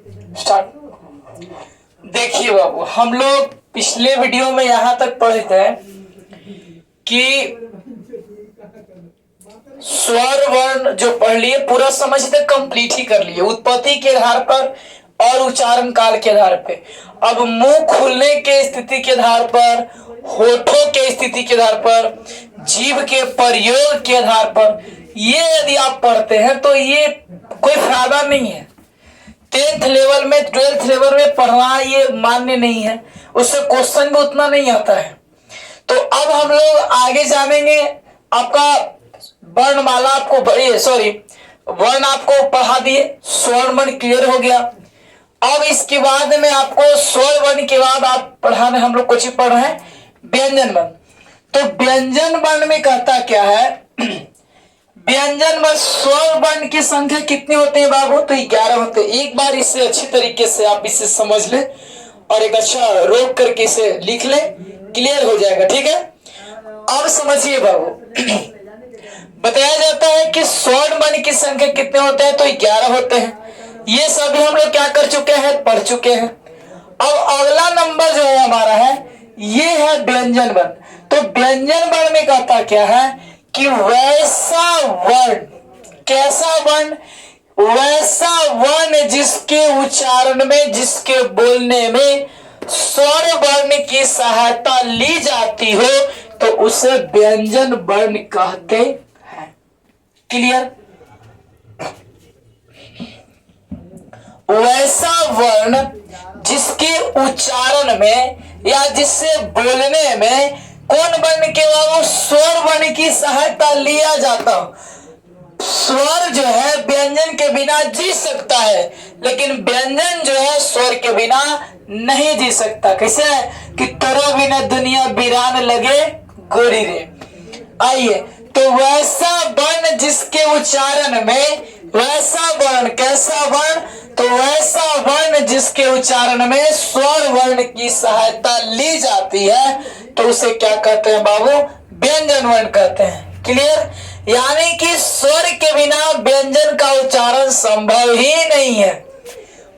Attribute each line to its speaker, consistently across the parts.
Speaker 1: Start. देखिए बाबू, हम लोग पिछले वीडियो में यहां तक पढ़े थे कि स्वर वर्ण जो पढ़ लिए पूरा समझते, कंप्लीट ही कर लिए उत्पत्ति के आधार पर और उच्चारण काल के आधार पे। अब मुंह खुलने के स्थिति के आधार पर, होठों के स्थिति के आधार पर, जीभ के प्रयोग के आधार पर ये यदि आप पढ़ते हैं तो ये कोई फायदा नहीं है। 10th लेवल में 12th लेवल में पढ़ना ये मान्य नहीं है, उससे क्वेश्चन भी उतना नहीं आता है। तो अब हम लोग आगे जानेंगे। आपका वर्णमाला आपको वर्ण आपको पढ़ा दिए, स्वर्ण वर्ण क्लियर हो गया। अब इसके बाद में आपको स्वर वर्ण के बाद आप पढ़ाने हम लोग कुछ पढ़ रहे हैं व्यंजन वर्ण। तो व्यंजन वर्ण में कहता क्या है, व्यंजन वर्ण स्वर वर्ण की संख्या कितनी होते हैं बाबू? तो 11 होते हैं। एक बार इसे अच्छी तरीके से आप इसे समझ ले और एक अच्छा रोक करके इसे लिख ले, क्लियर हो जाएगा। ठीक है, अब समझिए बाबू। बताया जाता है कि स्वर्ण वर्ण की संख्या कितने होते हैं? तो 11 होते हैं। ये सभी हम लोग क्या कर चुके हैं, पढ़ चुके हैं। अब अगला नंबर जो है हमारा है, ये है व्यंजन वर्ण। तो व्यंजन वर्ण में कहता क्या है कि वैसा वर्ण, कैसा वर्ण? वैसा वर्ण जिसके उच्चारण में, जिसके बोलने में स्वर वर्ण की सहायता ली जाती हो तो उसे व्यंजन वर्ण कहते हैं। क्लियर? वैसा वर्ण जिसके उच्चारण में या जिससे बोलने में कौन वर्ण के बाबू? स्वर वर्ण की सहायता लिया जाता हो। स्वर जो है व्यंजन के बिना जी सकता है, लेकिन व्यंजन जो है स्वर के बिना नहीं जी सकता। कैसे है कि तोरा बिना दुनिया वीरान लगे गोरी रे। आइए, तो वैसा वर्ण जिसके उच्चारण में, वैसा वर्ण कैसा वर्ण? तो वैसा वर्ण जिसके उच्चारण में स्वर वर्ण की सहायता ली जाती है तो उसे क्या कहते हैं बाबू? व्यंजन वर्ण कहते हैं। क्लियर? यानी कि स्वर के बिना व्यंजन का उच्चारण संभव ही नहीं है।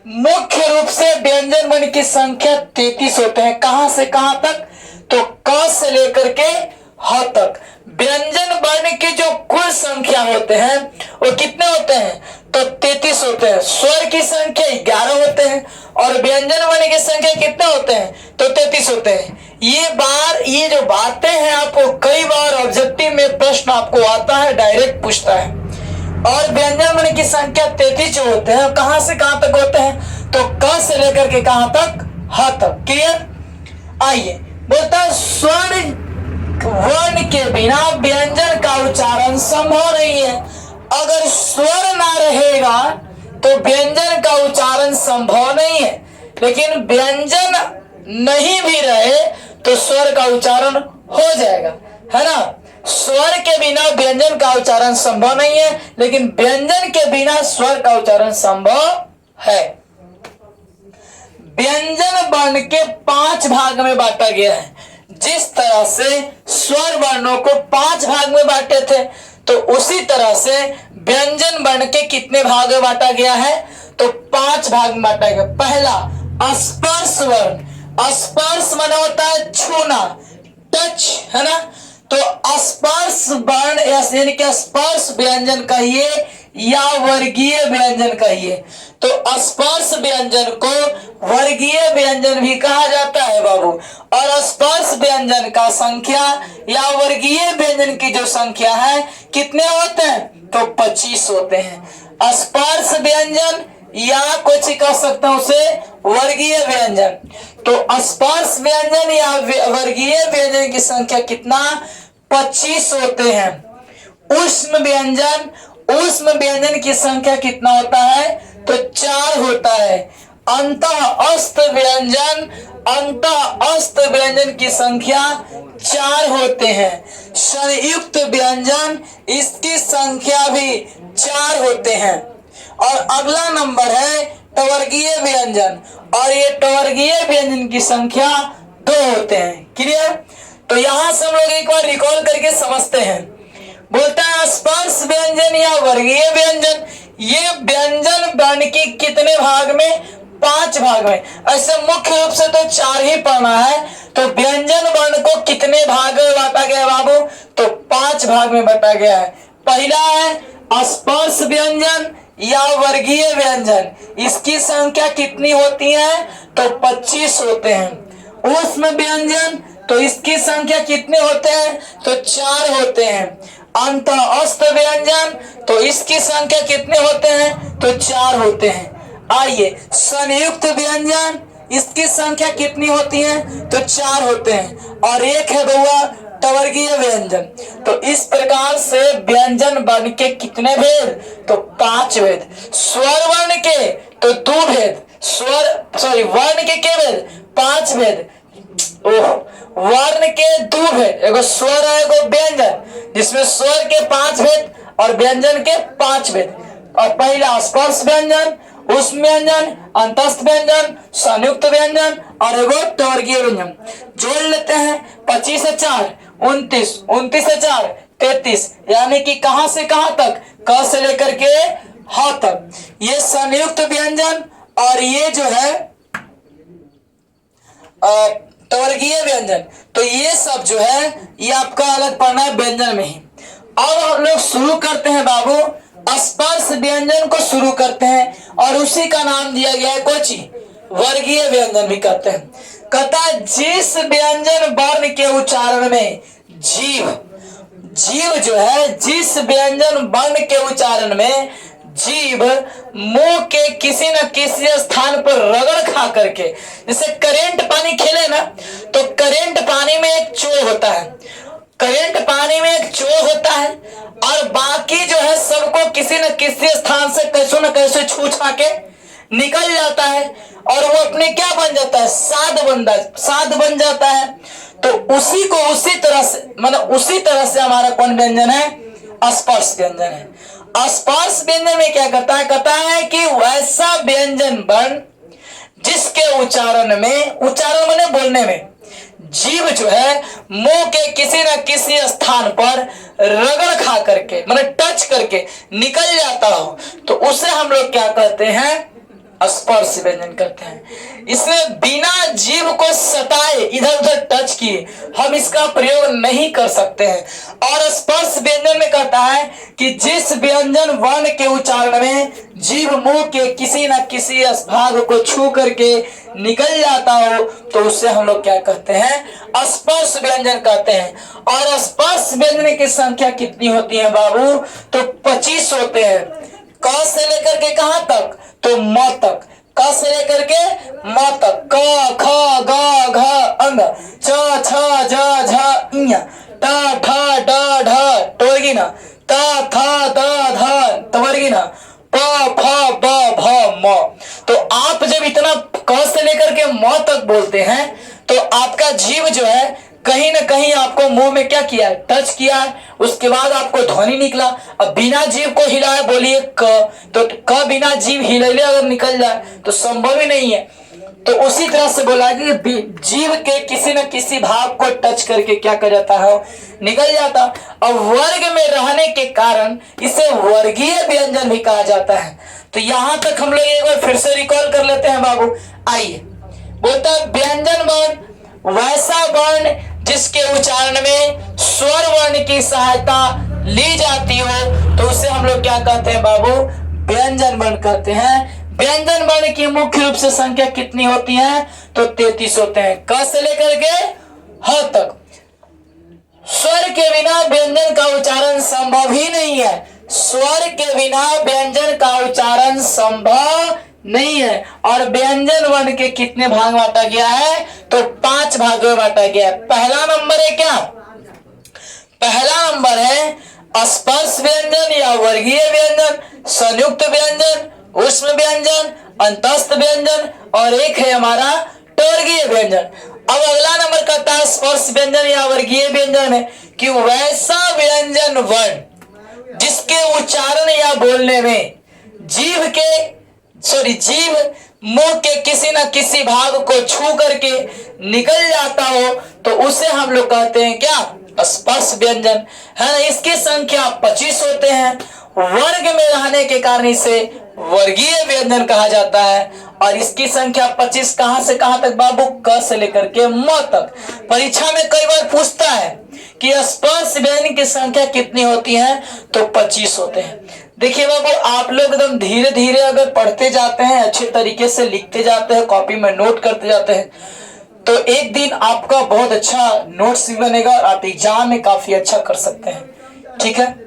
Speaker 1: मुख्य रूप से व्यंजन वर्ण की संख्या 33 होते हैं। कहां से कहां तक? तो क से लेकर के ह तक। व्यंजन वर्ण की जो कुल संख्या होते हैं वो कितने होते हैं? तो 33 होते हैं। स्वर की संख्या 11 होते हैं और व्यंजन वर्ण की संख्या कितने होते हैं? तो 33 होते हैं। ये जो बातें हैं आपको कई बार ऑब्जेक्टिव में प्रश्न आपको आता है, डायरेक्ट पूछता है। और व्यंजन वर्ण की संख्या 33 जो होते हैं कहां से कहां तक होते हैं? तो क से लेकर के कहां तक? ह तक। क्लियर? आइए, बोलता है स्वर वर्ण के बिना व्यंजन का उच्चारण संभव नहीं है। अगर स्वर ना रहेगा तो व्यंजन का उच्चारण संभव नहीं है, लेकिन व्यंजन नहीं भी रहे तो स्वर का उच्चारण हो जाएगा, है ना। स्वर के बिना व्यंजन का उच्चारण संभव नहीं है, लेकिन व्यंजन के बिना स्वर का उच्चारण संभव है। व्यंजन वर्ण के 5 भाग में बांटा गया है। जिस तरह से स्वर वर्णों को 5 भाग में बांटे थे, तो उसी तरह से व्यंजन वर्ण के कितने भाग में बांटा गया है? तो 5 भाग में बांटा गया। पहला स्पर्श वर्ण। स्पर्श माने होता है छूना, टच, है ना। तो स्पर्श वर्ण यानी कि स्पर्श व्यंजन कहिए या वर्गीय व्यंजन कहिए। तो स्पर्श व्यंजन को वर्गीय व्यंजन भी कहा जाता है बाबू। और स्पर्श व्यंजन का संख्या या वर्गीय व्यंजन की जो संख्या है कितने होते हैं? तो 25 होते हैं। स्पर्श व्यंजन या कुछ कह सकता हूं उसे वर्गीय व्यंजन। तो स्पर्श व्यंजन या वर्गीय व्यंजन की संख्या कितना? 25 होते हैं। उष्म व्यंजन, उष्म व्यंजन की संख्या कितना होता है? तो 4 होता है। अंतःस्थ व्यंजन, अंतःस्थ व्यंजन की संख्या 4 होते हैं। संयुक्त व्यंजन, इसकी संख्या भी 4 होते हैं। और अगला नंबर है टवर्गीय व्यंजन, और ये टवर्गीय व्यंजन की संख्या 2 होते हैं। क्लियर? तो यहां से हम लोग एक बार रिकॉल करके समझते हैं। बोलता है स्पर्श व्यंजन या वर्गीय व्यंजन ये व्यंजन वर्ण की कितने भाग में? 5 भाग में। ऐसे मुख्य रूप से तो 4 ही पढ़ना है। तो व्यंजन वर्ण को कितने भाग में बांटा गया बाबू? तो 5 भाग में बांटा गया है। पहला है स्पर्श व्यंजन या वर्गीय व्यंजन। इसकी संख्या कितनी होती है? तो 25 होते हैं। ऊष्म व्यंजन, तो इसकी संख्या कितने होते हैं? तो 4 होते हैं। अंतःस्थ व्यंजन, तो इसकी संख्या कितने होते हैं? तो 4 होते हैं। आइए संयुक्त व्यंजन, इसकी संख्या कितनी होती है? तो 4 होते हैं। और एक है बउआ टवर्गीय व्यंजन। तो इस प्रकार से व्यंजन वर्ण के कितने भेद? तो 5 भेद। स्वर वर्ण के तो 2 भेद। वर्ण के भेद? 5 भेद। वर्ण के 2 भेद, एगो स्वर है एगो व्यंजन, जिसमें स्वर के 5 भेद और व्यंजन के 5 भेद। और पहला स्पर्श व्यंजन, ऊष्म व्यंजन, अंतस्थ व्यंजन, संयुक्त व्यंजन और एगो टवर्गीय व्यंजन। जोड़ लेते हैं। 25 से 4 29, 29 से 4 33, यानी कि कहां से कहां तक? क से लेकर के ह तक। ये संयुक्त व्यंजन और ये जो है टवर्गीय व्यंजन। तो ये सब जो है ये आपका अलग पढ़ना है व्यंजन में ही। अब हम लोग शुरू करते हैं बाबू स्पर्श व्यंजन को शुरू करते हैं और उसी का नाम दिया गया है कोची? वर्गीय व्यंजन भी कहते हैं। कहता जिस व्यंजन वर्ण के उच्चारण में जीव जो है, जिस व्यंजन वर्ण के उच्चारण में जीव मुंह के किसी न किसी स्थान पर रगड़ खा करके, जैसे करेंट पानी खेले ना, तो करेंट पानी में एक चो होता है, करेंट पानी में एक चो होता है और बाकी जो है सबको किसी न किसी स्थान से कैसे न कैसे छू छा के निकल जाता है और वो अपने क्या बन जाता है? साध बन जाता है। तो उसी को उसी तरह से, मतलब उसी तरह से हमारा कौन व्यंजन है? स्पर्श व्यंजन है। स्पर्श व्यंजन में क्या करता है? कहता है कि वैसा व्यंजन वर्ण जिसके उच्चारण माने बोलने में जीव जो है मुंह के किसी न किसी स्थान पर रगड़ खा करके, मतलब टच करके निकल जाता हो, तो उसे हम लोग क्या कहते हैं? स्पर्श व्यंजन करते हैं। इसमें बिना जीव को सताए, इधर उधर टच किए हम इसका प्रयोग नहीं कर सकते हैं। और स्पर्श व्यंजन में कहता है कि जिस व्यंजन वर्ण के उच्चारण में जीव मुंह के किसी न किसी भाग को छू करके निकल जाता हो, तो उससे हम लोग क्या कहते हैं? स्पर्श व्यंजन कहते हैं। और स्पर्श व्यंजन की संख्या कितनी होती है बाबू? तो 25 होते हैं। क से लेकर के कहां तक? तो म तक। क से लेकर के म तक। क ख ग घ अंग, च छ ज झ ञ, ट ठ ड ढ टवर्गीय, त थ द ध तवर्गीय, प फ ब भ म। तो आप जब इतना क से लेकर के म तक बोलते हैं तो आपका जीव जो है कहीं ना कहीं आपको मुंह में क्या किया है? टच किया है। उसके बाद आपको ध्वनि निकला। अब बिना जीव को हिलाए बोलिए क, तो क बिना जीव हिले अगर निकल जाए तो संभव ही नहीं है। तो उसी तरह से बोला कि जीव के किसी न किसी भाग को टच करके क्या कर जाता है? निकल जाता। अब वर्ग में रहने के कारण इसे वर्गीय व्यंजन भी कहा जाता है। तो यहां तक हम लोग एक बार फिर से रिकॉल कर लेते हैं बाबू। आइए, बोलता है व्यंजन वर्ण वैसा वर्ण जिसके उच्चारण में स्वर वर्ण की सहायता ली जाती हो, तो उसे हम लोग क्या कहते हैं बाबू? व्यंजन वर्ण कहते हैं। व्यंजन वर्ण की मुख्य रूप से संख्या कितनी होती है? तो 33 होते हैं। क से लेकर के ह तक। स्वर के बिना व्यंजन का उच्चारण संभव ही नहीं है। स्वर के बिना व्यंजन का उच्चारण संभव नहीं है। और व्यंजन वर्ण के कितने भाग बांटा गया है? तो 5 भागों में बांटा गया है। पहला नंबर है क्या? पहला नंबर है स्पर्श व्यंजन या वर्गीय व्यंजन, संयुक्त व्यंजन, ऊष्म व्यंजन, अंतस्थ व्यंजन और एक है हमारा टवर्गीय व्यंजन। अब अगला नंबर कहता है स्पर्श व्यंजन या वर्गीय व्यंजन है कि वैसा व्यंजन वर्ण जिसके उच्चारण या बोलने में जीव मुंह के किसी न किसी भाग को छू करके निकल जाता हो, तो उसे हम लोग कहते हैं क्या? स्पर्श व्यंजन है ना। इसकी संख्या 25 होते हैं। वर्ग में रहने के कारण इसे वर्गीय व्यंजन कहा जाता है। और इसकी संख्या 25 कहां से कहां तक बाबू? क से लेकर के म तक। परीक्षा में कई बार पूछता है कि स्पर्श व्यंजन की संख्या कितनी होती है? तो 25 होते हैं। देखिए बाबू, आप लोग एकदम धीरे धीरे अगर पढ़ते जाते हैं, अच्छे तरीके से लिखते जाते हैं, कॉपी में नोट करते जाते हैं, तो एक दिन आपका बहुत अच्छा नोट्स भी बनेगा और आप एग्जाम में काफी अच्छा कर सकते हैं। ठीक है।